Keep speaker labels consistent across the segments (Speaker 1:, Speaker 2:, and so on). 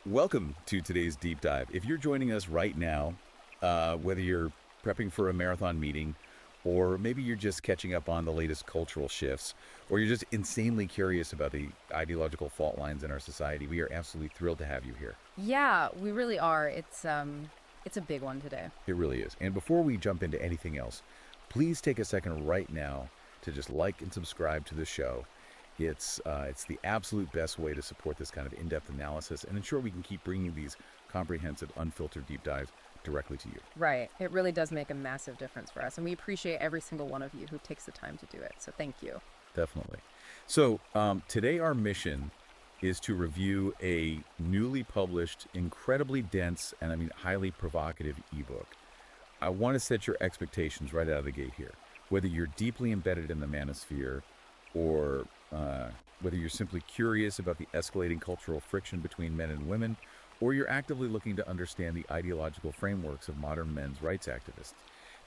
Speaker 1: Welcome to today's deep dive. If you're joining us right now, whether you're prepping for a marathon meeting, or maybe you're just catching up on the latest cultural shifts, or you're just insanely curious about the ideological fault lines in our society, we are absolutely thrilled to have you here.
Speaker 2: Yeah, we really are. It's a big one today.
Speaker 1: It really is. And before we jump into anything else, please take a second right now to just like and subscribe to the show. It's the absolute best way to support this kind of in-depth analysis and ensure we can keep bringing these comprehensive, unfiltered deep dives directly to you.
Speaker 2: Right. It really does make a massive difference for us, and we appreciate every single one of you who takes the time to do it. So thank you.
Speaker 1: Definitely. So today our mission is to review a newly published, incredibly dense, and highly provocative ebook. I want to set your expectations right out of the gate here. Whether you're deeply embedded in the manosphere or whether you're simply curious about the escalating cultural friction between men and women, or you're actively looking to understand the ideological frameworks of modern men's rights activists,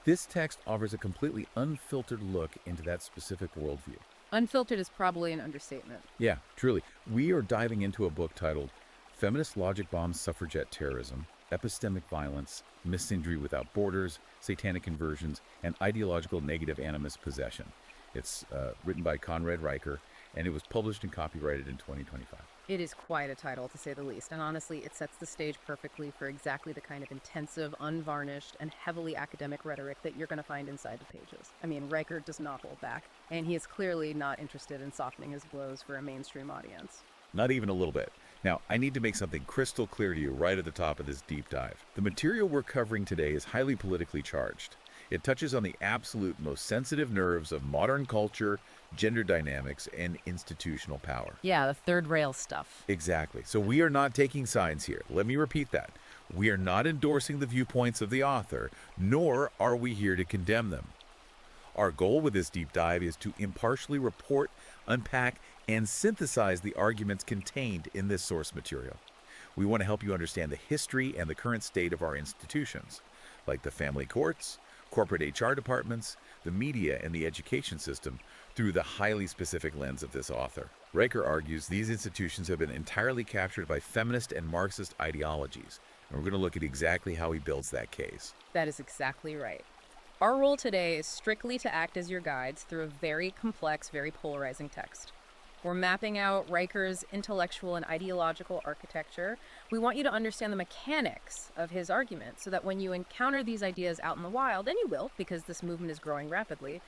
Speaker 1: this text offers a completely unfiltered look into that specific worldview.
Speaker 2: Unfiltered is probably an understatement.
Speaker 1: Yeah, truly. We are diving into a book titled Feminist Logic Bombs Suffragette Terrorism, Epistemic Violence, Misandry Without Borders, Satanic Conversions, and Ideological Negative Animus Possession. It's written by Conrad Riker, and it was published and copyrighted in 2025.
Speaker 2: It is quite a title, to say the least, and honestly, it sets the stage perfectly for exactly the kind of intensive, unvarnished, and heavily academic rhetoric that you're going to find inside the pages. I mean, Riker does not hold back, and he is clearly not interested in softening his blows for a mainstream audience.
Speaker 1: Not even a little bit. Now, I need to make something crystal clear to you right at the top of this deep dive. The material we're covering today is highly politically charged. It touches on the absolute most sensitive nerves of modern culture, gender dynamics, and institutional power.
Speaker 2: Yeah, the third rail stuff.
Speaker 1: Exactly. So we are not taking sides here. Let me repeat that. We are not endorsing the viewpoints of the author, nor are we here to condemn them. Our goal with this deep dive is to impartially report, unpack, and synthesize the arguments contained in this source material. We want to help you understand the history and the current state of our institutions, like the family courts, corporate HR departments, the media, and the education system through the highly specific lens of this author. Riker argues these institutions have been entirely captured by feminist and Marxist ideologies, and we're going to look at exactly how he builds that case.
Speaker 2: That is exactly right. Our role today is strictly to act as your guides through a very complex, very polarizing text. We're mapping out Riker's intellectual and ideological architecture. We want you to understand the mechanics of his argument so that when you encounter these ideas out in the wild, and you will, because this movement is growing rapidly,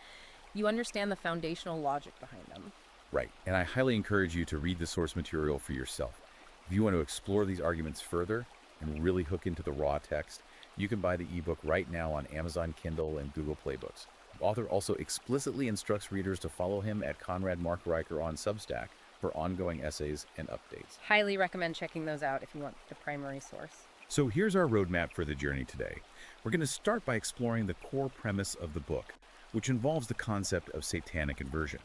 Speaker 2: you understand the foundational logic behind them.
Speaker 1: Right, and I highly encourage you to read the source material for yourself. If you want to explore these arguments further and really hook into the raw text, you can buy the ebook right now on Amazon Kindle and Google Play Books. The author also explicitly instructs readers to follow him at Conrad Mark Riker on Substack for ongoing essays and updates.
Speaker 2: Highly recommend checking those out if you want the primary source.
Speaker 1: So here's our roadmap for the journey today. We're going to start by exploring the core premise of the book, which involves the concept of satanic conversion.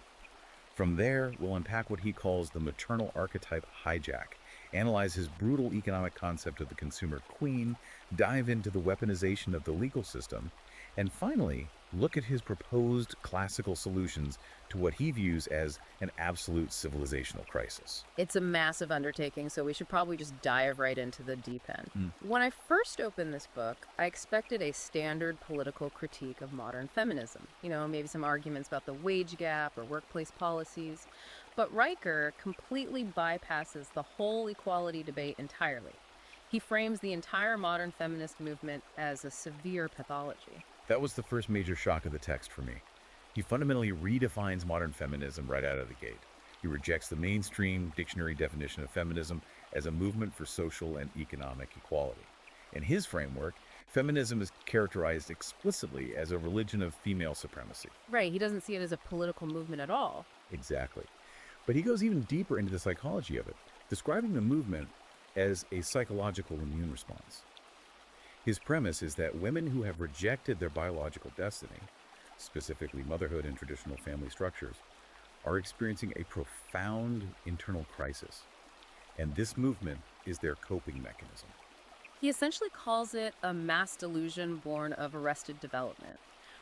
Speaker 1: From there, we'll unpack what he calls the maternal archetype hijack, analyze his brutal economic concept of the consumer queen, dive into the weaponization of the legal system, and finally, look at his proposed classical solutions to what he views as an absolute civilizational crisis.
Speaker 2: It's a massive undertaking, so we should probably just dive right into the deep end. When I first opened this book, I expected a standard political critique of modern feminism. Maybe some arguments about the wage gap or workplace policies. But Riker completely bypasses the whole equality debate entirely. He frames the entire modern feminist movement as a severe pathology.
Speaker 1: That was the first major shock of the text for me. He fundamentally redefines modern feminism right out of the gate. He rejects the mainstream dictionary definition of feminism as a movement for social and economic equality. In his framework, feminism is characterized explicitly as a religion of female supremacy.
Speaker 2: Right, he doesn't see it as a political movement at all.
Speaker 1: Exactly. But he goes even deeper into the psychology of it, describing the movement as a psychological immune response. His premise is that women who have rejected their biological destiny, specifically motherhood and traditional family structures, are experiencing a profound internal crisis. And this movement is their coping mechanism.
Speaker 2: He essentially calls it a mass delusion born of arrested development.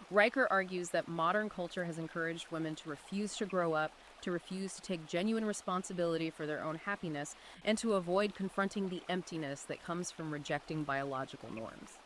Speaker 2: Riker argues that modern culture has encouraged women to refuse to grow up, to refuse to take genuine responsibility for their own happiness, and to avoid confronting the emptiness that comes from rejecting biological norms.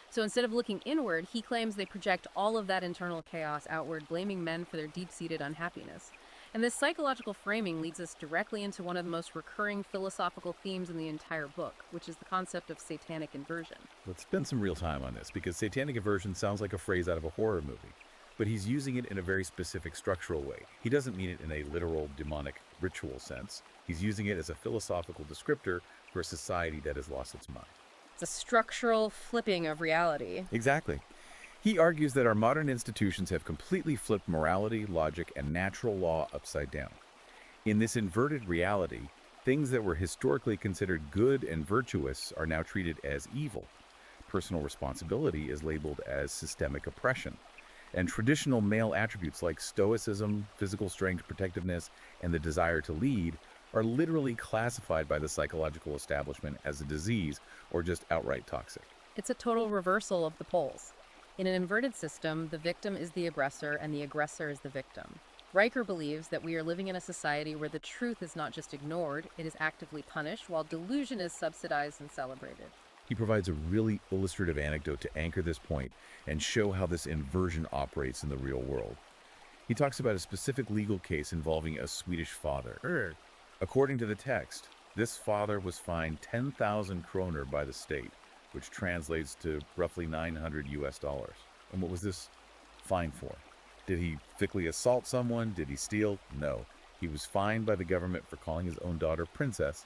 Speaker 2: So instead of looking inward, he claims they project all of that internal chaos outward, blaming men for their deep-seated unhappiness. And this psychological framing leads us directly into one of the most recurring philosophical themes in the entire book, which is the concept of satanic inversion.
Speaker 1: Let's spend some real time on this, because satanic inversion sounds like a phrase out of a horror movie. But he's using it in a very specific structural way. He doesn't mean it in a literal demonic ritual sense. He's using it as a philosophical descriptor for a society that has lost its mind.
Speaker 2: It's a structural flipping of reality.
Speaker 1: Exactly. He argues that our modern institutions have completely flipped morality, logic, and natural law upside down. In this inverted reality, things that were historically considered good and virtuous are now treated as evil. Personal responsibility is labeled as systemic oppression. And traditional male attributes like stoicism, physical strength, protectiveness, and the desire to lead are literally classified by the psychological establishment as a disease or just outright toxic.
Speaker 2: It's a total reversal of the poles. In an inverted system, the victim is the aggressor and the aggressor is the victim. Riker believes that we are living in a society where the truth is not just ignored, it is actively punished, while delusion is subsidized and celebrated.
Speaker 1: He provides a really illustrative anecdote to anchor this point and show how this inversion operates in the real world. He talks about a specific legal case involving a Swedish father. According to the text, this father was fined 10,000 kroner by the state, which translates to roughly $900. And what was this fine for? Did he physically assault someone? Did he steal? No. He was fined by the government for calling his own daughter princess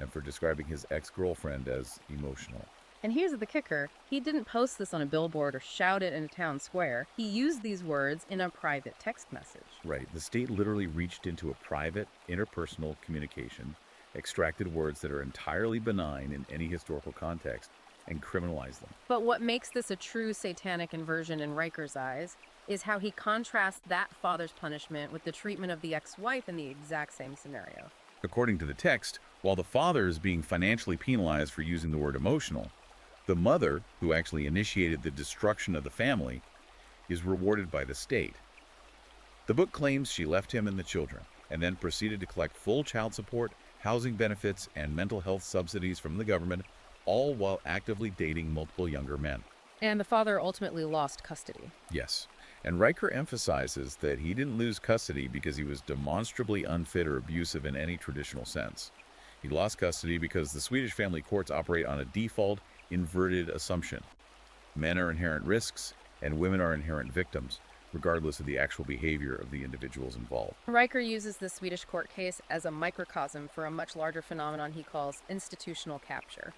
Speaker 1: and for describing his ex-girlfriend as emotional.
Speaker 2: And here's the kicker. He didn't post this on a billboard or shout it in a town square. He used these words in a private text message.
Speaker 1: Right. The state literally reached into a private, interpersonal communication, extracted words that are entirely benign in any historical context, and criminalized them.
Speaker 2: But what makes this a true satanic inversion in Riker's eyes is how he contrasts that father's punishment with the treatment of the ex-wife in the exact same scenario.
Speaker 1: According to the text, while the father is being financially penalized for using the word emotional, the mother, who actually initiated the destruction of the family, is rewarded by the state. The book claims she left him and the children, and then proceeded to collect full child support, housing benefits, and mental health subsidies from the government, all while actively dating multiple younger men.
Speaker 2: And the father ultimately lost custody.
Speaker 1: Yes, and Riker emphasizes that he didn't lose custody because he was demonstrably unfit or abusive in any traditional sense. He lost custody because the Swedish family courts operate on a default, inverted assumption. Men are inherent risks, and women are inherent victims, regardless of the actual behavior of the individuals involved.
Speaker 2: Riker uses the Swedish court case as a microcosm for a much larger phenomenon he calls institutional capture.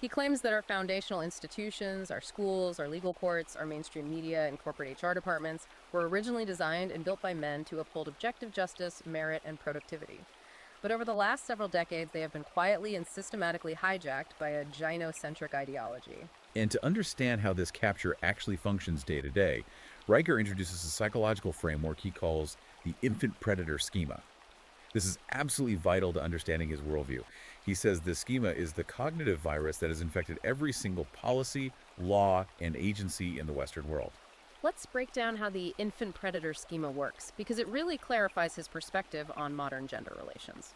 Speaker 2: He claims that our foundational institutions, our schools, our legal courts, our mainstream media, and corporate HR departments were originally designed and built by men to uphold objective justice, merit, and productivity. But over the last several decades, they have been quietly and systematically hijacked by a gynocentric ideology.
Speaker 1: And to understand how this capture actually functions day to day, Riker introduces a psychological framework he calls the infant predator schema. This is absolutely vital to understanding his worldview. He says this schema is the cognitive virus that has infected every single policy, law, and agency in the Western world.
Speaker 2: Let's break down how the infant predator schema works, because it really clarifies his perspective on modern gender relations.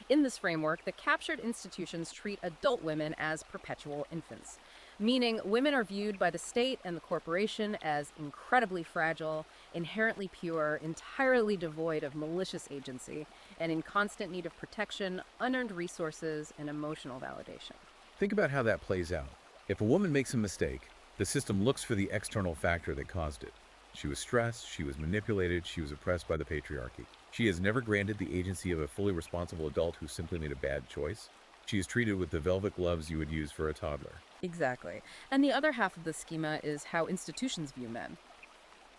Speaker 2: In this framework, the captured institutions treat adult women as perpetual infants, meaning women are viewed by the state and the corporation as incredibly fragile, inherently pure, entirely devoid of malicious agency, and in constant need of protection, unearned resources, and emotional validation.
Speaker 1: Think about how that plays out. If a woman makes a mistake, the system looks for the external factor that caused it. She was stressed, she was manipulated, she was oppressed by the patriarchy. She is never granted the agency of a fully responsible adult who simply made a bad choice. She is treated with the velvet gloves you would use for a toddler.
Speaker 2: Exactly. And the other half of the schema is how institutions view men.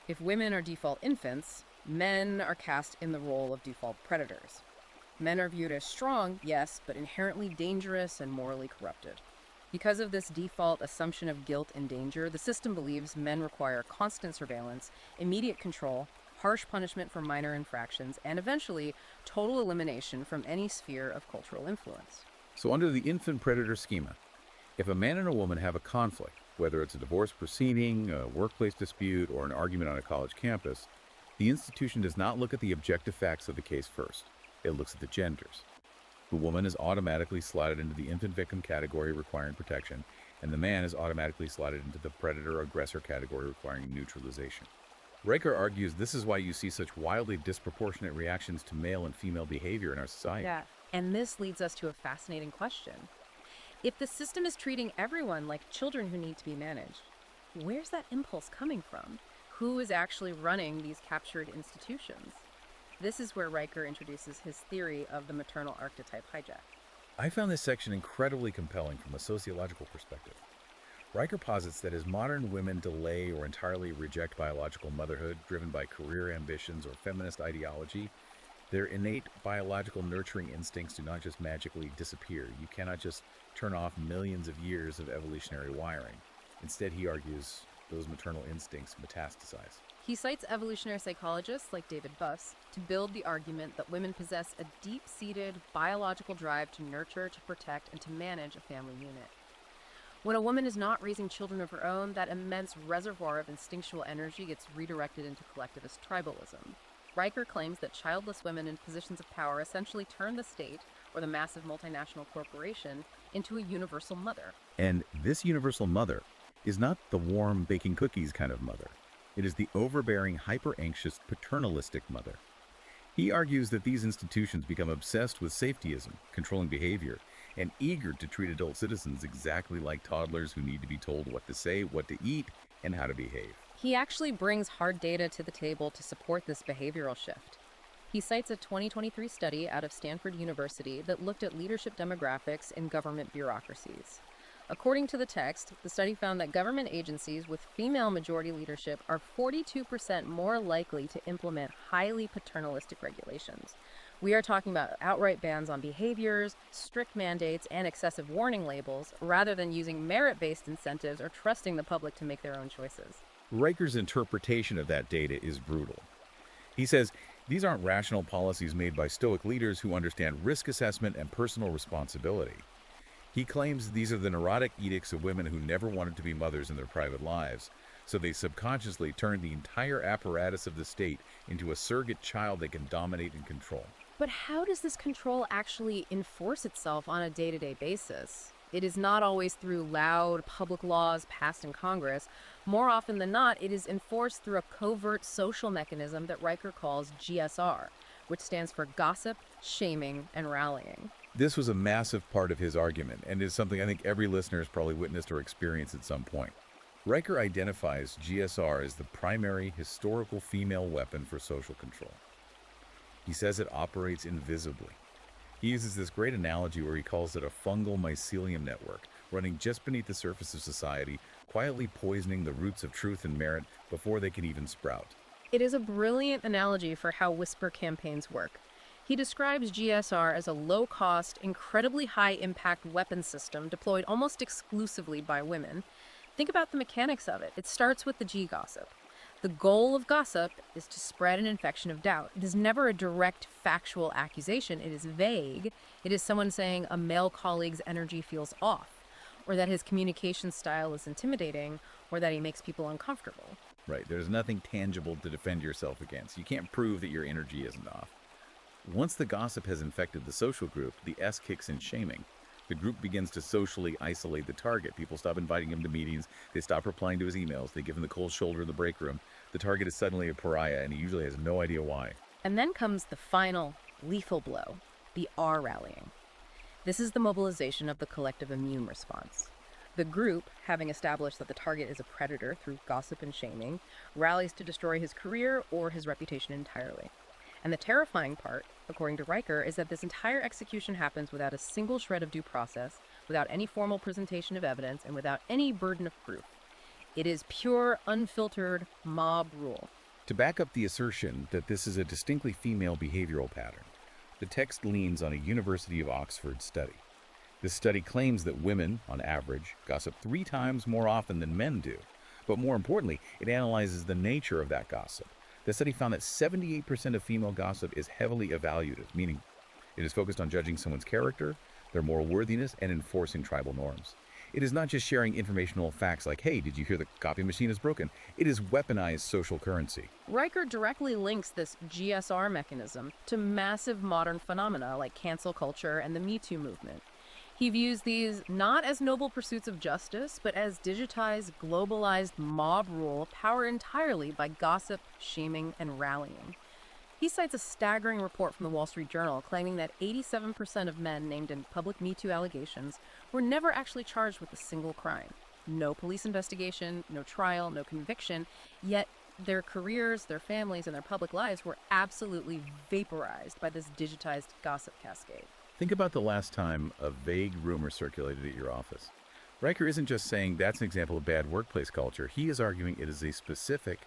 Speaker 2: If women are default infants, men are cast in the role of default predators. Men are viewed as strong, yes, but inherently dangerous and morally corrupted. Because of this default assumption of guilt and danger, the system believes men require constant surveillance, immediate control, harsh punishment for minor infractions, and eventually total elimination from any sphere of cultural influence.
Speaker 1: So under the infant predator schema, if a man and a woman have a conflict, whether it's a divorce proceeding, a workplace dispute, or an argument on a college campus, The institution does not look at the objective facts of the case first. It looks at the genders. The woman is automatically slotted into the infant victim category requiring protection, and the man is automatically slotted into the predator-aggressor category requiring neutralization. Riker argues this is why you see such wildly disproportionate reactions to male and female behavior in our society.
Speaker 2: Yeah. And this leads us to a fascinating question. If the system is treating everyone like children who need to be managed, where's that impulse coming from? Who is actually running these captured institutions? This is where Riker introduces his theory of the maternal archetype hijack.
Speaker 1: I found this section incredibly compelling from a sociological perspective. Riker posits that as modern women delay or entirely reject biological motherhood driven by career ambitions or feminist ideology, their innate biological nurturing instincts do not just magically disappear. You cannot just turn off millions of years of evolutionary wiring. Instead, he argues, those maternal instincts metastasize.
Speaker 2: He cites evolutionary psychologists like David Buss to build the argument that women possess a deep-seated biological drive to nurture, to protect, and to manage a family unit. When a woman is not raising children of her own, that immense reservoir of instinctual energy gets redirected into collectivist tribalism. Riker claims that childless women in positions of power essentially turn the state, or the massive multinational corporation, into a universal mother.
Speaker 1: And this universal mother is not the warm baking cookies kind of mother. It is the overbearing, hyper-anxious, paternalistic mother. He argues that these institutions become obsessed with safetyism, controlling behavior, and eager to treat adult citizens exactly like toddlers who need to be told what to say, what to eat, and how to behave.
Speaker 2: He actually brings hard data to the table to support this behavioral shift. He cites a 2023 study out of Stanford University that looked at leadership demographics in government bureaucracies. According to the text, the study found that government agencies with female majority leadership are 42% more likely to implement highly paternalistic regulations. We are talking about outright bans on behaviors, strict mandates, and excessive warning labels, rather than using merit-based incentives or trusting the public to make their own choices.
Speaker 1: Riker's interpretation of that data is brutal. He says, these aren't rational policies made by stoic leaders who understand risk assessment and personal responsibility. He claims these are the neurotic edicts of women who never wanted to be mothers in their private lives, so they subconsciously turned the entire apparatus of the state into a surrogate child they can dominate and control.
Speaker 2: But how does this control actually enforce itself on a day-to-day basis? It is not always through loud public laws passed in Congress. More often than not, it is enforced through a covert social mechanism that Riker calls GSR, which stands for gossip, shaming, and rallying.
Speaker 1: This was a massive part of his argument, and is something I think every listener has probably witnessed or experienced at some point. Riker identifies GSR as the primary historical female weapon for social control. He says it operates invisibly. He uses this great analogy where he calls it a fungal mycelium network, running just beneath the surface of society, quietly poisoning the roots of truth and merit before they can even sprout.
Speaker 2: It is a brilliant analogy for how whisper campaigns work. He describes GSR as a low-cost, incredibly high-impact weapon system deployed almost exclusively by women. Think about the mechanics of it. It starts with the G-gossip. The goal of gossip is to spread an infection of doubt. It is never a direct factual accusation. It is vague. It is someone saying a male colleague's energy feels off, or that his communication style is intimidating, or that he makes people uncomfortable.
Speaker 1: Right, there's nothing tangible to defend yourself against. You can't prove that your energy isn't off. Once the gossip has infected the social group, the S kicks in shaming. The group begins to socially isolate the target. People stop inviting him to meetings. They stop replying to his emails. They give him the cold shoulder in the break room. The target is suddenly a pariah, and he usually has no idea why.
Speaker 2: And then comes the final, lethal blow, the R rallying. This is the mobilization of the collective immune response. The group, having established that the target is a predator through gossip and shaming, rallies to destroy his career or his reputation entirely. And the terrifying part, according to Riker, is that this entire execution happens without a single shred of due process, without any formal presentation of evidence, and without any burden of proof. It is pure, unfiltered mob rule.
Speaker 1: To back up the assertion that this is a distinctly female behavioral pattern, the text leans on a University of Oxford study. This study claims that women, on average, gossip 3 times more often than men do. But more importantly, it analyzes the nature of that gossip. The study found that 78% of female gossip is heavily evaluative, meaning it is focused on judging someone's character, their moral worthiness, and enforcing tribal norms. It is not just sharing informational facts like, hey, did you hear the copy machine is broken? It is weaponized social currency.
Speaker 2: Riker directly links this GSR mechanism to massive modern phenomena like cancel culture and the Me Too movement. He views these not as noble pursuits of justice, but as digitized, globalized mob rule powered entirely by gossip, shaming, and rallying. He cites a staggering report from the Wall Street Journal claiming that 87% of men named in public Me Too allegations were never actually charged with a single crime. No police investigation, no trial, no conviction, yet their careers, their families, and their public lives were absolutely vaporized by this digitized gossip cascade.
Speaker 1: Think about the last time a vague rumor circulated at your office. Riker isn't just saying that's an example of bad workplace culture. He is arguing it is a specific,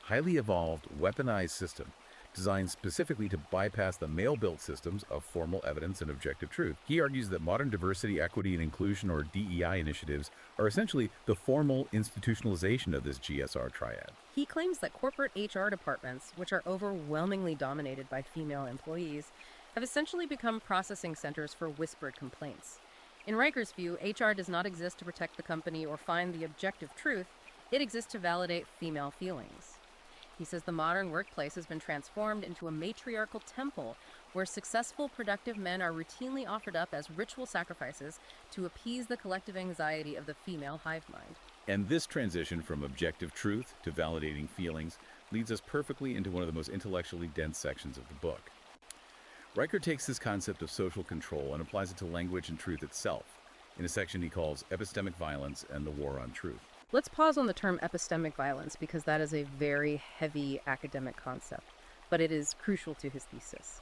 Speaker 1: highly evolved, weaponized system designed specifically to bypass the male-built systems of formal evidence and objective truth. He argues that modern diversity, equity, and inclusion, or DEI initiatives, are essentially the formal institutionalization of this GSR triad.
Speaker 2: He claims that corporate HR departments, which are overwhelmingly dominated by female employees, have essentially become processing centers for whispered complaints. In Riker's view, HR does not exist to protect the company or find the objective truth, it exists to validate female feelings. He says the modern workplace has been transformed into a matriarchal temple where successful, productive men are routinely offered up as ritual sacrifices to appease the collective anxiety of the female hive mind.
Speaker 1: And this transition from objective truth to validating feelings leads us perfectly into one of the most intellectually dense sections of the book. Riker takes this concept of social control and applies it to language and truth itself, in a section he calls Epistemic Violence and the War on Truth.
Speaker 2: Let's pause on the term epistemic violence because that is a very heavy academic concept, but it is crucial to his thesis.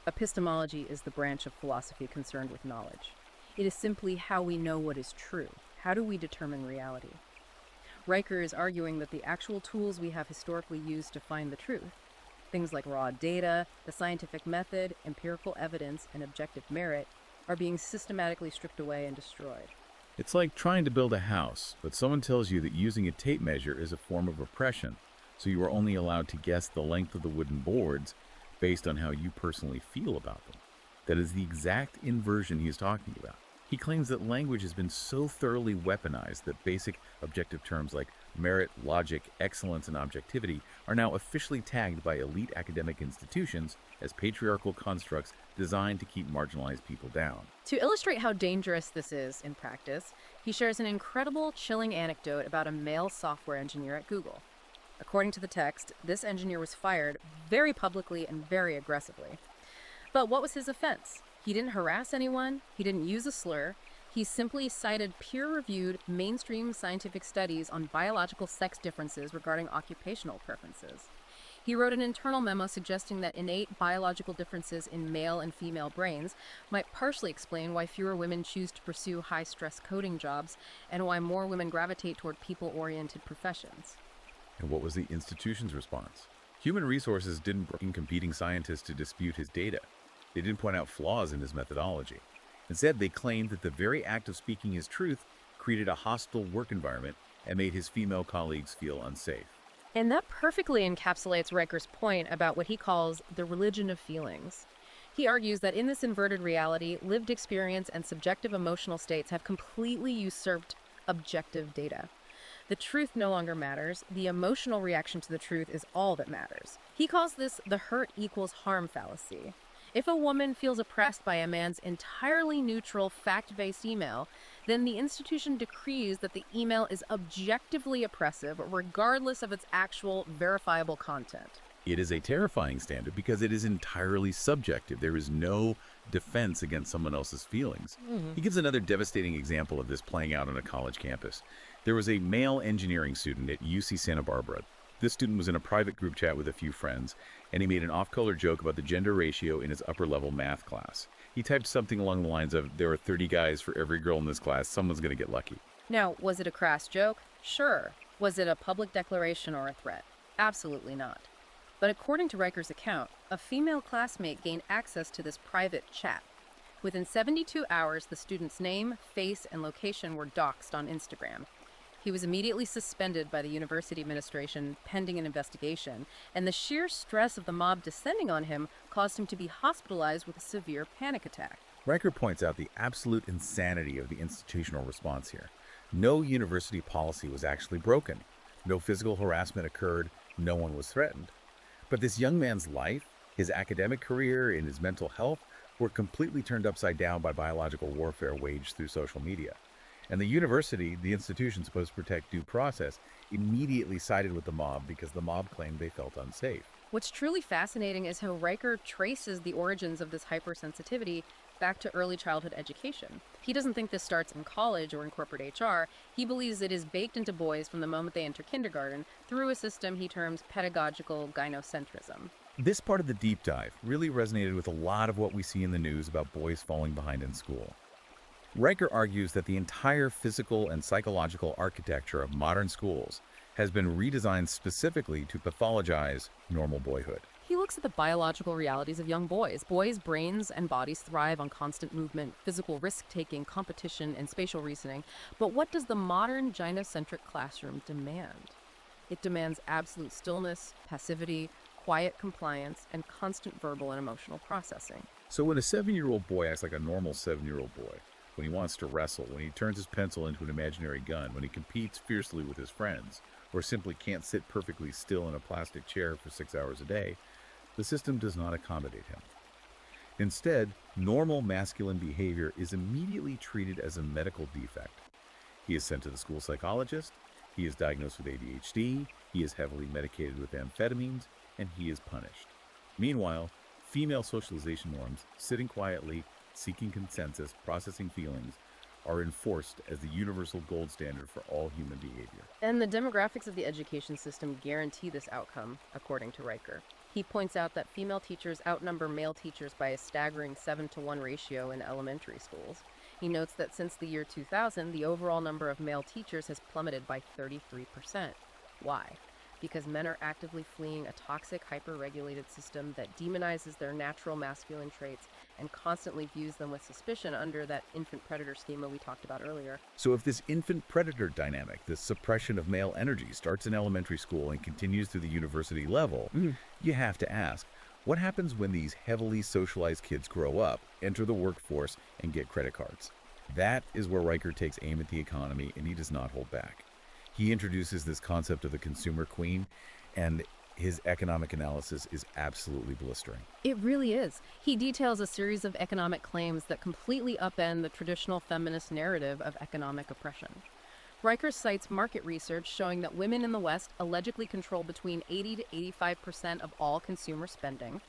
Speaker 2: Epistemology is the branch of philosophy concerned with knowledge. It is simply how we know what is true. How do we determine reality? Riker is arguing that the actual tools we have historically used to find the truth, things like raw data, the scientific method, empirical evidence, and objective merit, are being systematically stripped away and destroyed.
Speaker 1: It's like trying to build a house, but someone tells you that using a tape measure is a form of oppression, so you are only allowed to guess the length of the wooden boards based on how you personally feel about them. That is the exact inversion he is talking about. He claims that language has been so thoroughly weaponized that basic objective terms like merit, logic, excellence, and objectivity are now officially tagged by elite academic institutions as patriarchal constructs designed to keep marginalized people down.
Speaker 2: To illustrate how dangerous this is in practice, he shares an incredible, chilling anecdote about a male software engineer at Google. According to the text, this engineer was fired very publicly and very aggressively. But what was his offense? He didn't harass anyone, he didn't use a slur, he simply cited peer-reviewed mainstream scientific studies on biological sex differences regarding occupational preferences. He wrote an internal memo suggesting that innate biological differences in male and female brains might partially explain why fewer women choose to pursue high-stress coding jobs and why more women gravitate toward people-oriented professions.
Speaker 1: And what was the institution's response? Human Resources didn't bring competing scientists to dispute his data. They didn't point out flaws in his methodology. Instead, they claimed that the very act of speaking his truth created a hostile work environment and made his female colleagues feel unsafe.
Speaker 2: And that perfectly encapsulates Riker's point about what he calls the religion of feelings. He argues that in this inverted reality, lived experience and subjective emotional states have completely usurped objective data. The truth no longer matters. The emotional reaction to the truth is all that matters. He calls this the hurt equals harm fallacy. If a woman feels oppressed by a man's entirely neutral, fact-based email, then the institution decrees that the email is objectively oppressive, regardless of its actual verifiable content.
Speaker 1: It is a terrifying standard because it is entirely subjective. There is no defense against someone else's feelings. He gives another devastating example of this playing out on a college campus. There was a male engineering student at UC Santa Barbara. This student was in a private group chat with a few friends, and he made an off-color joke about the gender ratio in his upper-level math class. He typed something along the lines of, there are 30 guys for every girl in this class, someone's going to get lucky.
Speaker 2: Now, was it a crass joke? Sure. Was it a public declaration or a threat? Absolutely not. But according to Riker's account, a female classmate gained access to this private chat. Within 72 hours, the student's name, face, and location were doxed on Instagram. He was immediately suspended by the university administration pending an investigation, and the sheer stress of the mob descending on him caused him to be hospitalized with a severe panic attack.
Speaker 1: Riker points out the absolute insanity of the institutional response here. No university policy was actually broken. No physical harassment occurred. No one was threatened. But this young man's life, his academic career, and his mental health were completely turned upside down by biological warfare waged through social media. And the university, the institution supposed to protect due process, immediately sided with the mob because the mob claimed they felt unsafe.
Speaker 2: What's truly fascinating is how Riker traces the origins of this hypersensitivity back to early childhood education. He doesn't think this starts in college or in corporate HR. He believes it is baked into boys from the moment they enter kindergarten through a system he terms pedagogical gynocentrism.
Speaker 1: This part of the deep dive really resonated with a lot of what we see in the news about boys falling behind in school. Riker argues that the entire physical and psychological architecture of modern schools has been redesigned specifically to pathologize normal boyhood.
Speaker 2: He looks at the biological realities of young boys. Boys' brains and bodies thrive on constant movement, physical risk-taking, competition, and spatial reasoning. But what does the modern gynocentric classroom demand? It demands absolute stillness, passivity, quiet compliance, and constant verbal and emotional processing.
Speaker 1: So when a 7-year-old boy acts like a normal 7-year-old boy, when he wants to wrestle, when he turns his pencil into an imaginary gun, when he competes fiercely with his friends, or simply can't sit perfectly still in a plastic chair for 6 hours a day, the system does not accommodate him. Instead, normal masculine behavior is immediately treated as a medical defect. He is sent to the school psychologist, he is diagnosed with ADHD, he is heavily medicated with amphetamines, and he is punished. Meanwhile, female socialization norms, sitting quietly, seeking consensus, processing feelings, are enforced as the universal gold standard for all human behavior.
Speaker 2: And the demographics of the education system guarantee this outcome, according to Riker. He points out that female teachers outnumber male teachers by a staggering 7-to-1 ratio in elementary schools. He notes that since the year 2000, the overall number of male teachers has plummeted by 33%. Why? Because men are actively fleeing a toxic, hyper-regulated system that demonizes their natural masculine traits and constantly views them with suspicion under that infant-predator schema we talked about earlier.
Speaker 1: So if this infant-predator dynamic, this suppression of male energy, starts in elementary school and continues through the university level, you have to ask, what happens when these heavily socialized kids grow up, enter the workforce, and get credit cards? That is where Riker takes aim at the economy, and he does not hold back. He introduces this concept of the consumer queen, and his economic analysis is absolutely blistering.
Speaker 2: It really is. He details a series of economic claims that completely upend the traditional feminist narrative of economic oppression. Riker cites market research showing that women in the West allegedly control between 80 to 85% of all consumer spending.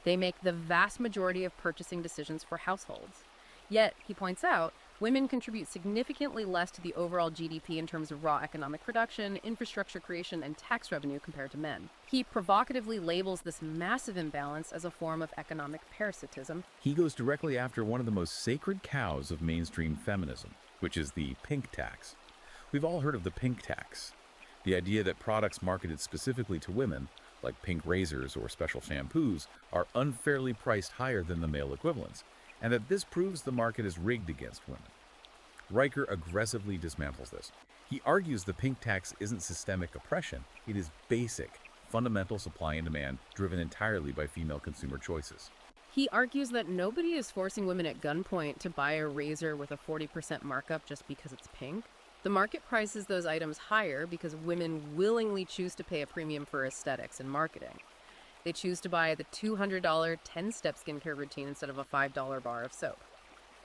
Speaker 2: They make the vast majority of purchasing decisions for households. Yet, he points out, women contribute significantly less to the overall GDP in terms of raw economic production, infrastructure creation, and tax revenue compared to men. He provocatively labels this massive imbalance as a form of economic parasitism.
Speaker 1: He goes directly after one of the most sacred cows of mainstream feminism, which is the pink tax. We've all heard of the pink tax, the idea that products marketed specifically to women, like pink razors or special shampoos, are unfairly priced higher than the male equivalents, and that this proves the market is rigged against women. Riker aggressively dismantles this. He argues the pink tax isn't systemic oppression, it is basic, fundamental supply and demand driven entirely by female consumer choices.
Speaker 2: He argues that nobody is forcing women at gunpoint to buy a razor with a 40% markup just because it's pink. The market prices those items higher because women willingly choose to pay a premium for aesthetics and marketing. They choose to buy the $200 10-step skincare routine instead of a $5 bar of soap.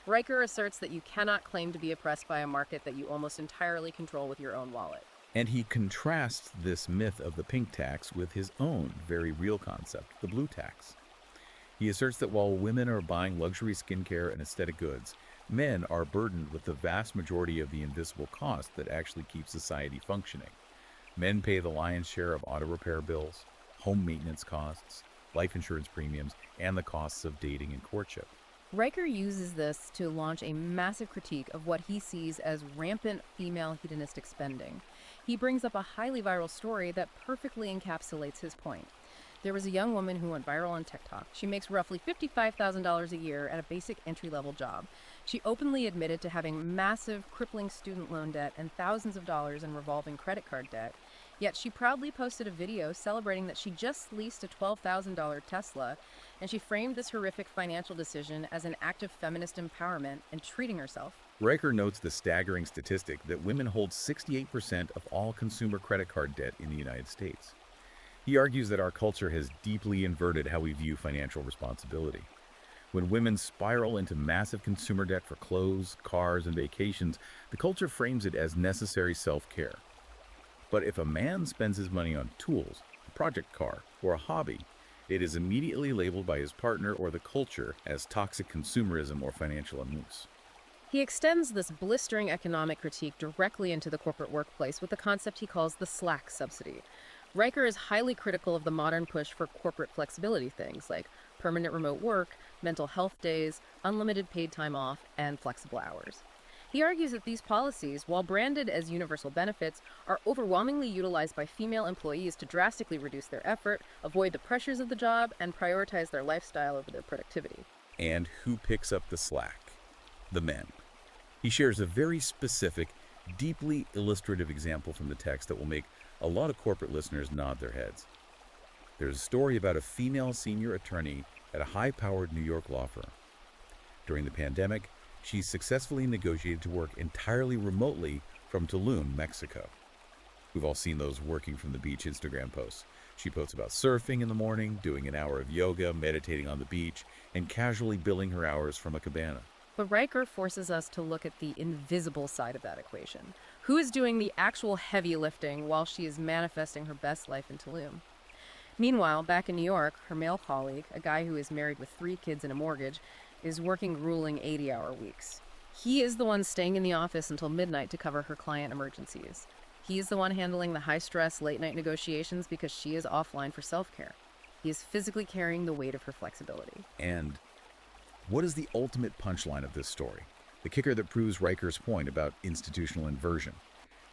Speaker 2: Riker asserts that you cannot claim to be oppressed by a market that you almost entirely control with your own wallet.
Speaker 1: And he contrasts this myth of the pink tax with his own very real concept, the blue tax. He asserts that while women are buying luxury skincare and aesthetic goods, men are burdened with the vast majority of the invisible cost that actually keeps society functioning. Men pay the lion's share of auto repair bills, home maintenance costs, life insurance premiums, and the costs of dating and courtship.
Speaker 2: Riker uses this to launch a massive critique of what he sees as rampant female hedonistic spending. He brings up a highly viral story that perfectly encapsulates his point. There was a young woman who went viral on TikTok. She makes roughly $55,000 a year at a basic entry-level job. She openly admitted to having massive, crippling student loan debt and thousands of dollars in revolving credit card debt. Yet she proudly posted a video celebrating that she just leased a $12,000 Tesla, and she framed this horrific financial decision as an act of feminist empowerment and treating herself.
Speaker 1: Riker notes the staggering statistic that women hold 68% of all consumer credit card debt in the United States. He argues that our culture has deeply inverted how we view financial responsibility. When women spiral into massive consumer debt for clothes, cars, and vacations, the culture frames it as necessary self-care. But if a man spends his money on tools, a project car, or a hobby, it is immediately labeled by his partner or the culture as toxic consumerism or financial abuse.
Speaker 2: He extends this blistering economic critique directly into the corporate workplace with a concept he calls the slack subsidy. Riker is highly critical of the modern push for corporate flexibility things like permanent remote work, mental health days, unlimited paid time off, and flexible hours. He argues that these policies, while branded as universal benefits, are overwhelmingly utilized by female employees to drastically reduce their effort, avoid the pressures of the job, and prioritize their lifestyle over their productivity.
Speaker 1: And who picks up the slack? The men. He shares a very specific, deeply illustrative example from the text that will make a lot of corporate listeners nod their heads. There's a story about a female senior attorney at a high-powered New York law firm. During the pandemic, she successfully negotiated to work entirely remotely from Tulum, Mexico. We've all seen those working from the beach Instagram posts. She posts about surfing in the morning, doing an hour of yoga, meditating on the beach, and casually billing her hours from a cabana.
Speaker 2: But Riker forces us to look at the invisible side of that equation. Who is doing the actual heavy lifting while she is manifesting her best life in Tulum? Meanwhile, back in New York, her male colleague, a guy who is married with 3 kids and a mortgage, is working grueling 80-hour weeks. He is the one staying in the office until midnight to cover her client emergencies. He is the one handling the high-stress, late-night negotiations because she is offline for self-care. He is physically carrying the weight of her flexibility.
Speaker 1: And what is the ultimate punchline of this story? The kicker that proves Riker's point about institutional inversion.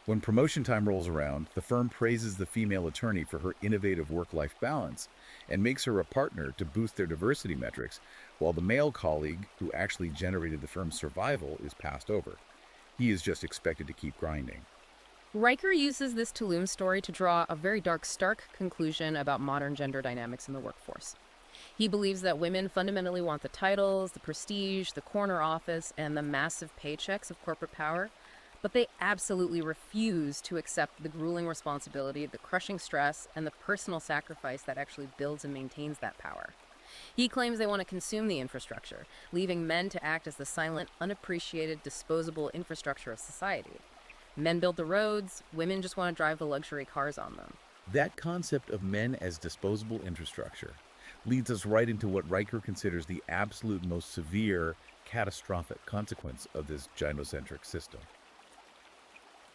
Speaker 1: When promotion time rolls around, the firm praises the female attorney for her innovative work-life balance and makes her a partner to boost their diversity metrics, while the male colleague who actually generated the firm's survival is passed over. He is just expected to keep grinding.
Speaker 2: Riker uses this Tulum story to draw a very dark, stark conclusion about modern gender dynamics in the workforce. He believes that women fundamentally want the titles, the prestige, the corner office, and the massive paychecks of corporate power, but they absolutely refuse to accept the grueling responsibility, the crushing stress, and the personal sacrifice that actually builds and maintains that power. He claims they want to consume the infrastructure, leaving men to act as the silent, unappreciated, disposable infrastructure of society. Men build the roads, women just want to drive the luxury cars on them.
Speaker 1: That concept of men as disposable infrastructure leads us right into what Riker considers the absolute most severe, catastrophic consequence of this gynocentric system.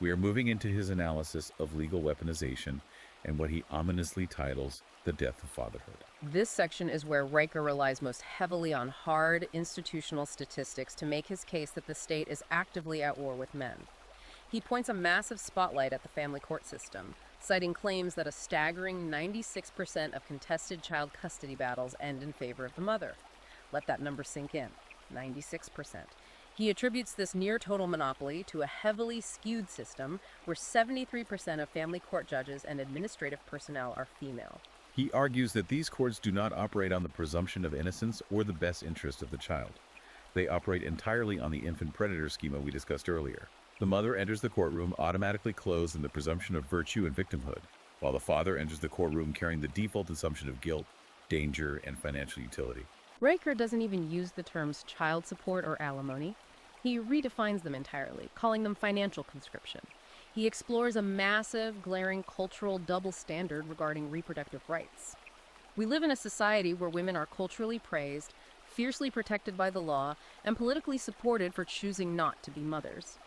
Speaker 1: We are moving into his analysis of legal weaponization and what he ominously titles the death of fatherhood.
Speaker 2: This section is where Riker relies most heavily on hard, institutional statistics to make his case that the state is actively at war with men. He points a massive spotlight at the family court system, citing claims that a staggering 96% of contested child custody battles end in favor of the mother. Let that number sink in. 96%. He attributes this near-total monopoly to a heavily skewed system where 73% of family court judges and administrative personnel are female.
Speaker 1: He argues that these courts do not operate on the presumption of innocence or the best interest of the child. They operate entirely on the infant predator schema we discussed earlier. The mother enters the courtroom automatically clothed in the presumption of virtue and victimhood, while the father enters the courtroom carrying the default assumption of guilt, danger, and financial utility.
Speaker 2: Riker doesn't even use the terms child support or alimony. He redefines them entirely, calling them financial conscription. He explores a massive, glaring cultural double standard regarding reproductive rights. We live in a society where women are culturally praised, fiercely protected by the law, and politically supported for choosing not to be mothers.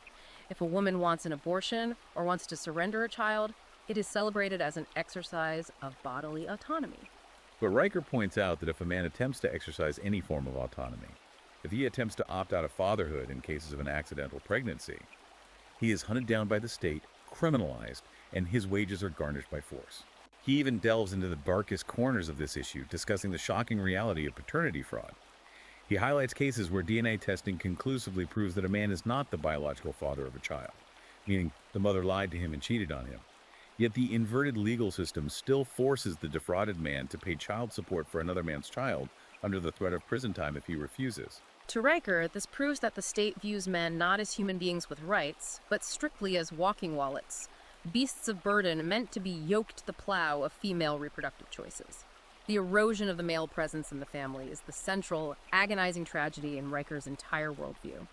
Speaker 2: If a woman wants an abortion or wants to surrender a child, it is celebrated as an exercise of bodily autonomy.
Speaker 1: But Riker points out that if a man attempts to exercise any form of autonomy, if he attempts to opt out of fatherhood in cases of an accidental pregnancy, he is hunted down by the state, criminalized, and his wages are garnished by force. He even delves into the darkest corners of this issue, discussing the shocking reality of paternity fraud. He highlights cases where DNA testing conclusively proves that a man is not the biological father of a child, meaning the mother lied to him and cheated on him. Yet the inverted legal system still forces the defrauded man to pay child support for another man's child under the threat of prison time if he refuses.
Speaker 2: To Riker, this proves that the state views men not as human beings with rights, but strictly as walking wallets, beasts of burden meant to be yoked to the plow of female reproductive choices. The erosion of the male presence in the family is the central, agonizing tragedy in Riker's entire worldview.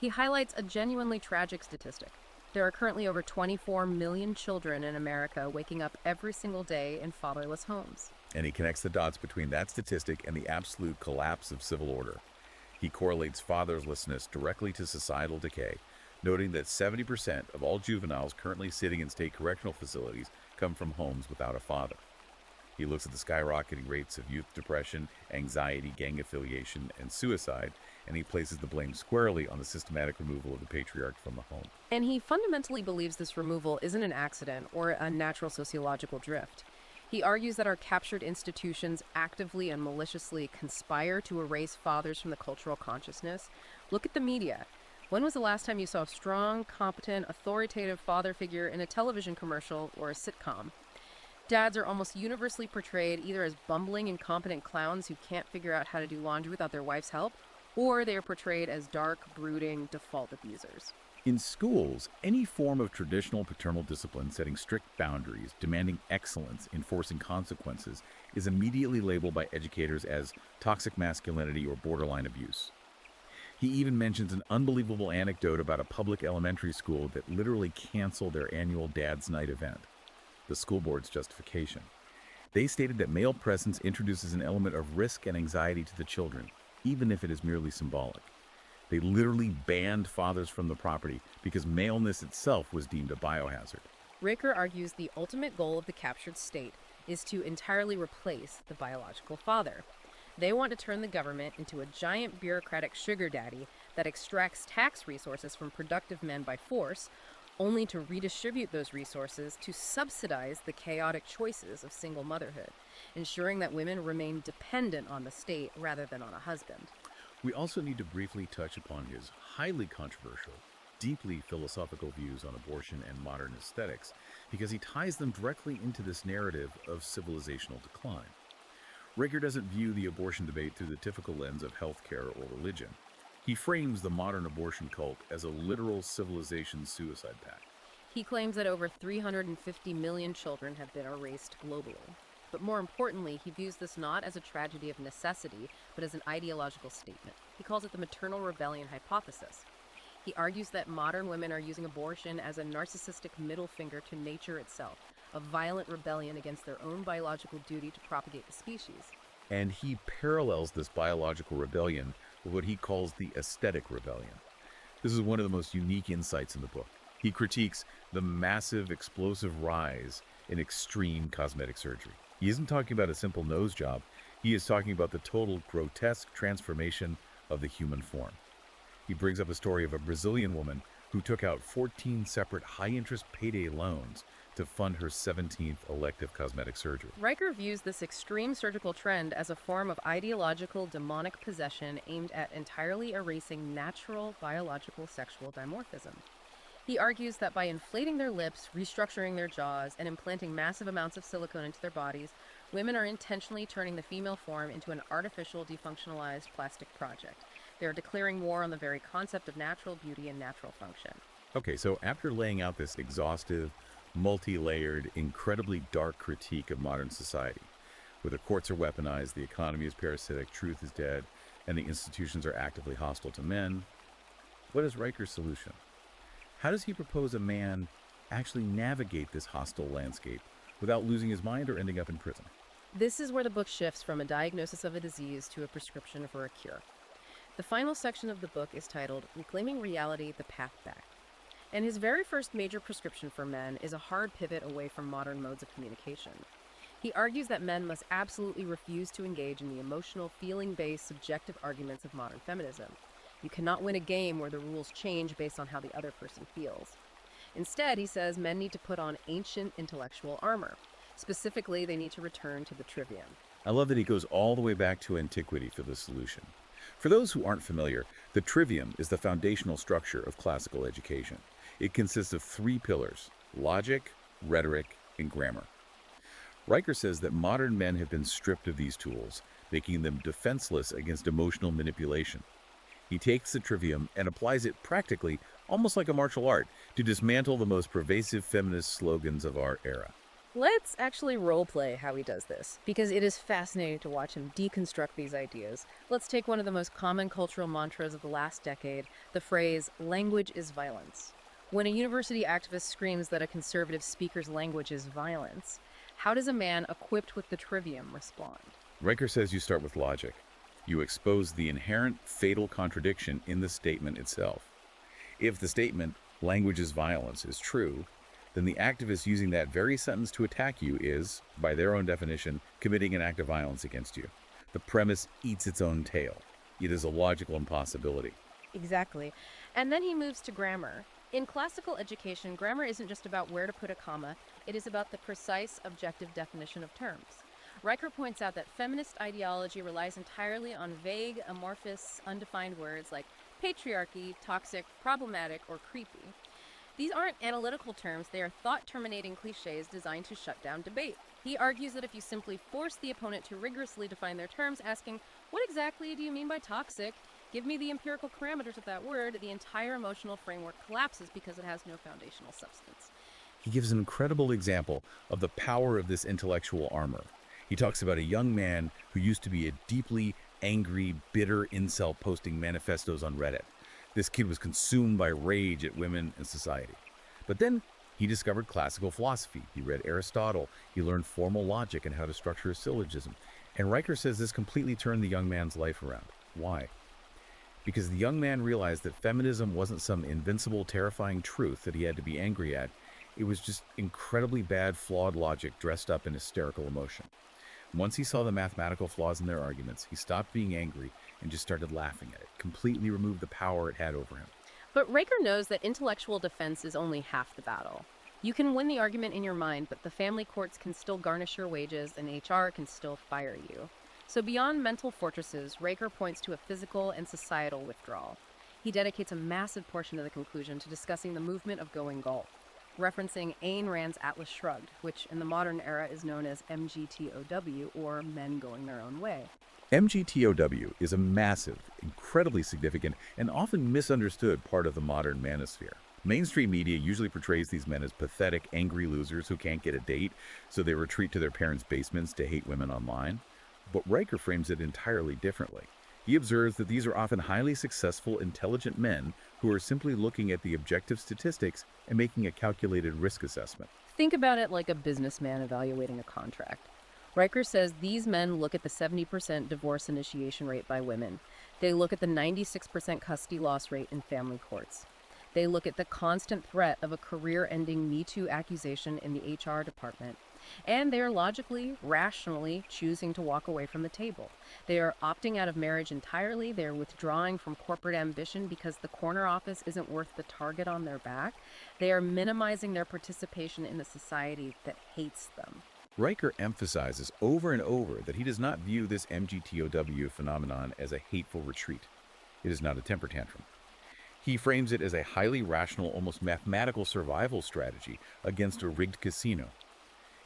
Speaker 2: He highlights a genuinely tragic statistic. There are currently over 24 million children in America waking up every single day in fatherless homes.
Speaker 1: And he connects the dots between that statistic and the absolute collapse of civil order. He correlates fatherlessness directly to societal decay, noting that 70% of all juveniles currently sitting in state correctional facilities come from homes without a father. He looks at the skyrocketing rates of youth depression, anxiety, gang affiliation, and suicide, and he places the blame squarely on the systematic removal of the patriarch from the home.
Speaker 2: And he fundamentally believes this removal isn't an accident or a natural sociological drift. He argues that our captured institutions actively and maliciously conspire to erase fathers from the cultural consciousness. Look at the media. When was the last time you saw a strong, competent, authoritative father figure in a television commercial or a sitcom? Dads are almost universally portrayed either as bumbling, incompetent clowns who can't figure out how to do laundry without their wife's help, or they are portrayed as dark, brooding, default abusers.
Speaker 1: In schools, any form of traditional paternal discipline setting strict boundaries, demanding excellence, enforcing consequences, is immediately labeled by educators as toxic masculinity or borderline abuse. He even mentions an unbelievable anecdote about a public elementary school that literally canceled their annual Dad's Night event. The school board's justification. They stated that male presence introduces an element of risk and anxiety to the children, even if it is merely symbolic. They literally banned fathers from the property because maleness itself was deemed a biohazard.
Speaker 2: Riker argues the ultimate goal of the captured state is to entirely replace the biological father. They want to turn the government into a giant bureaucratic sugar daddy that extracts tax resources from productive men by force, only to redistribute those resources to subsidize the chaotic choices of single motherhood, ensuring that women remain dependent on the state rather than on a husband.
Speaker 1: We also need to briefly touch upon his highly controversial, deeply philosophical views on abortion and modern aesthetics, because he ties them directly into this narrative of civilizational decline. Riker doesn't view the abortion debate through the typical lens of healthcare or religion. He frames the modern abortion cult as a literal civilization suicide pact.
Speaker 2: He claims that over 350 million children have been erased globally. But more importantly, he views this not as a tragedy of necessity, but as an ideological statement. He calls it the maternal rebellion hypothesis. He argues that modern women are using abortion as a narcissistic middle finger to nature itself, a violent rebellion against their own biological duty to propagate the species.
Speaker 1: And he parallels this biological rebellion with what he calls the aesthetic rebellion. This is one of the most unique insights in the book. He critiques the massive, explosive rise in extreme cosmetic surgery. He isn't talking about a simple nose job. He is talking about the total grotesque transformation of the human form. He brings up a story of a Brazilian woman who took out 14 separate high-interest payday loans to fund her 17th elective cosmetic surgery.
Speaker 2: Riker views this extreme surgical trend as a form of ideological demonic possession aimed at entirely erasing natural biological sexual dimorphism. He argues that by inflating their lips, restructuring their jaws, and implanting massive amounts of silicone into their bodies, women are intentionally turning the female form into an artificial, defunctionalized plastic project. They are declaring war on the very concept of natural beauty and natural function.
Speaker 1: Okay, so after laying out this exhaustive, multi-layered, incredibly dark critique of modern society, where the courts are weaponized, the economy is parasitic, truth is dead, and the institutions are actively hostile to men, what is Riker's solution? How does he propose a man actually navigate this hostile landscape without losing his mind or ending up in prison?
Speaker 2: This is where the book shifts from a diagnosis of a disease to a prescription for a cure. The final section of the book is titled Reclaiming Reality, the Path Back. And his very first major prescription for men is a hard pivot away from modern modes of communication. He argues that men must absolutely refuse to engage in the emotional, feeling-based, subjective arguments of modern feminism. You cannot win a game where the rules change based on how the other person feels. Instead, he says men need to put on ancient intellectual armor. Specifically, they need to return to the trivium.
Speaker 1: I love that he goes all the way back to antiquity for this solution. For those who aren't familiar, the trivium is the foundational structure of classical education. It consists of 3 pillars: logic, rhetoric, and grammar. Riker says that modern men have been stripped of these tools, making them defenseless against emotional manipulation. He takes the trivium and applies it practically, almost like a martial art, to dismantle the most pervasive feminist slogans of our era.
Speaker 2: Let's actually roleplay how he does this, because it is fascinating to watch him deconstruct these ideas. Let's take one of the most common cultural mantras of the last decade, the phrase, language is violence. When a university activist screams that a conservative speaker's language is violence, how does a man equipped with the trivium respond?
Speaker 1: Riker says you start with logic. You expose the inherent fatal contradiction in the statement itself. If the statement, language is violence, is true, then the activist using that very sentence to attack you is, by their own definition, committing an act of violence against you. The premise eats its own tail. It is a logical impossibility.
Speaker 2: Exactly. And then he moves to grammar. In classical education, grammar isn't just about where to put a comma, it is about the precise, objective definition of terms. Riker points out that feminist ideology relies entirely on vague, amorphous, undefined words like patriarchy, toxic, problematic, or creepy. These aren't analytical terms, they are thought-terminating cliches designed to shut down debate. He argues that if you simply force the opponent to rigorously define their terms, asking, what exactly do you mean by toxic? Give me the empirical parameters of that word, the entire emotional framework collapses because it has no foundational substance.
Speaker 1: He gives an incredible example of the power of this intellectual armor. He talks about a young man who used to be a deeply angry, bitter incel posting manifestos on Reddit. This kid was consumed by rage at women and society. But then he discovered classical philosophy. He read Aristotle. He learned formal logic and how to structure a syllogism. And Riker says this completely turned the young man's life around. Why? Because the young man realized that feminism wasn't some invincible, terrifying truth that he had to be angry at. It was just incredibly bad, flawed logic dressed up in hysterical emotion. Once he saw the mathematical flaws in their arguments, he stopped being angry and just started laughing at it, completely removed the power it had over him.
Speaker 2: But Riker knows that intellectual defense is only half the battle. You can win the argument in your mind, but the family courts can still garnish your wages and HR can still fire you. So beyond mental fortresses, Riker points to a physical and societal withdrawal. He dedicates a massive portion of the conclusion to discussing the movement of going Gulf, referencing Ayn Rand's Atlas Shrugged, which in the modern era is known as MGTOW, or Men Going Their Own Way.
Speaker 1: MGTOW is a massive, incredibly significant, and often misunderstood part of the modern manosphere. Mainstream media usually portrays these men as pathetic, angry losers who can't get a date, so they retreat to their parents' basements to hate women online. But Riker frames it entirely differently. He observes that these are often highly successful, intelligent men who are simply looking at the objective statistics and making a calculated risk assessment.
Speaker 2: Think about it like a businessman evaluating a contract. Riker says these men look at the 70% divorce initiation rate by women. They look at the 96% custody loss rate in family courts. They look at the constant threat of a career-ending Me Too accusation in the HR department. And they are logically, rationally choosing to walk away from the table. They are opting out of marriage entirely. They are withdrawing from corporate ambition because the corner office isn't worth the target on their back. They are minimizing their participation in a society that hates them.
Speaker 1: Riker emphasizes over and over that he does not view this MGTOW phenomenon as a hateful retreat. It is not a temper tantrum. He frames it as a highly rational, almost mathematical survival strategy against a rigged casino.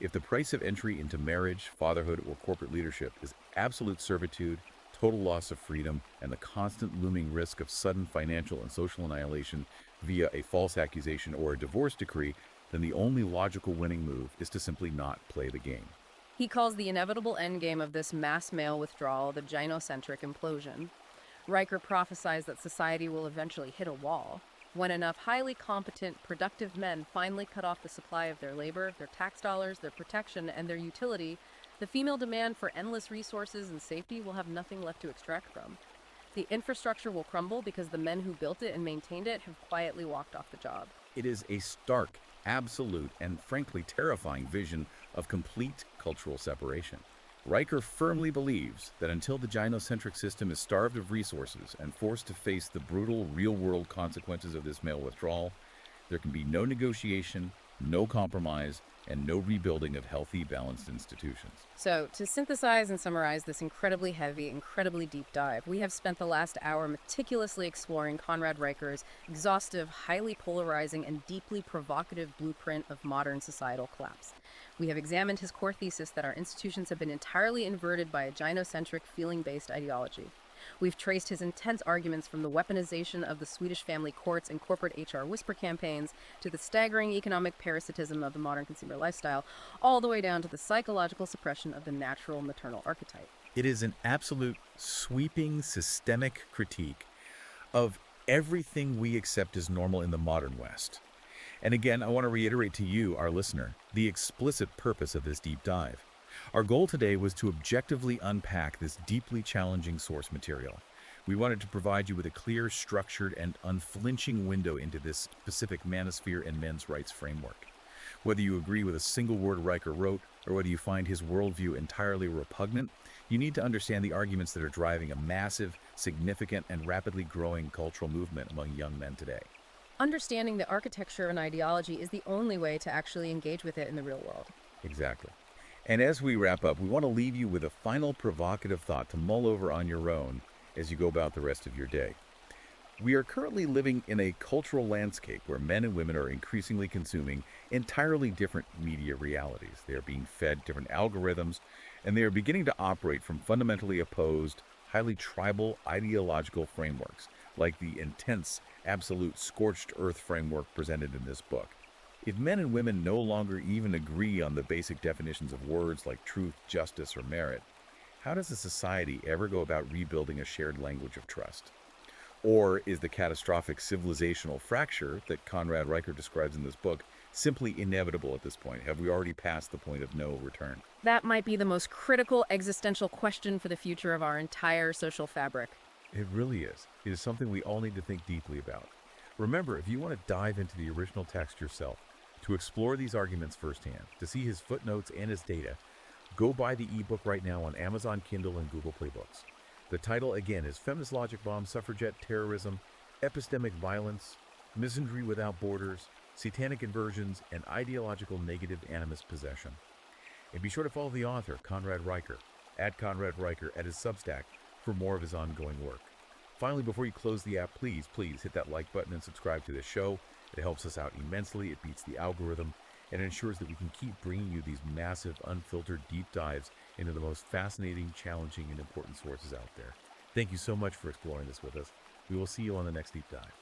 Speaker 1: If the price of entry into marriage, fatherhood, or corporate leadership is absolute servitude, total loss of freedom, and the constant looming risk of sudden financial and social annihilation via a false accusation or a divorce decree, then the only logical winning move is to simply not play the game.
Speaker 2: He calls the inevitable endgame of this mass male withdrawal the gynocentric implosion. Riker prophesies that society will eventually hit a wall when enough highly competent, productive men finally cut off the supply of their labor, their tax dollars, their protection, and their utility. The female demand for endless resources and safety will have nothing left to extract from. The infrastructure will crumble because the men who built it and maintained it have quietly walked off the job.
Speaker 1: It is a stark, absolute, and frankly terrifying vision of complete cultural separation. Riker firmly believes that until the gynocentric system is starved of resources and forced to face the brutal, real-world consequences of this male withdrawal, there can be no negotiation, no compromise, and no rebuilding of healthy, balanced institutions.
Speaker 2: So, to synthesize and summarize this incredibly heavy, incredibly deep dive, we have spent the last hour meticulously exploring Conrad Riker's exhaustive, highly polarizing, and deeply provocative blueprint of modern societal collapse. We have examined his core thesis that our institutions have been entirely inverted by a gynocentric, feeling-based ideology. We've traced his intense arguments from the weaponization of the Swedish family courts and corporate HR whisper campaigns to the staggering economic parasitism of the modern consumer lifestyle, all the way down to the psychological suppression of the natural maternal archetype.
Speaker 1: It is an absolute sweeping systemic critique of everything we accept as normal in the modern West. And again, I want to reiterate to you, our listener, the explicit purpose of this deep dive. Our goal today was to objectively unpack this deeply challenging source material. We wanted to provide you with a clear, structured, and unflinching window into this specific manosphere and men's rights framework. Whether you agree with a single word Riker wrote, or whether you find his worldview entirely repugnant, you need to understand the arguments that are driving a massive, significant, and rapidly growing cultural movement among young men today.
Speaker 2: Understanding the architecture of an ideology is the only way to actually engage with it in the real world.
Speaker 1: Exactly. And as we wrap up, we want to leave you with a final provocative thought to mull over on your own as you go about the rest of your day. We are currently living in a cultural landscape where men and women are increasingly consuming entirely different media realities. They are being fed different algorithms, and they are beginning to operate from fundamentally opposed, highly tribal ideological frameworks, like the intense, absolute scorched earth framework presented in this book. If men and women no longer even agree on the basic definitions of words like truth, justice, or merit, how does a society ever go about rebuilding a shared language of trust? Or is the catastrophic civilizational fracture that Conrad Riker describes in this book simply inevitable at this point? Have we already passed the point of no return?
Speaker 2: That might be the most critical existential question for the future of our entire social fabric.
Speaker 1: It really is. It is something we all need to think deeply about. Remember, if you want to dive into the original text yourself, to explore these arguments firsthand, to see his footnotes and his data, go buy the ebook right now on Amazon Kindle and Google Play Books. The title, again, is Feminist Logic Bomb, Suffragette Terrorism, Epistemic Violence, Misandry Without Borders, Satanic Inversions, and Ideological Negative Animist Possession. And be sure to follow the author, Conrad Riker, at Conrad Riker at his Substack for more of his ongoing work. Finally, before you close the app, please hit that like button and subscribe to this show. It helps us out immensely, it beats the algorithm, and it ensures that we can keep bringing you these massive, unfiltered deep dives into the most fascinating, challenging, and important sources out there. Thank you so much for exploring this with us. We will see you on the next deep dive.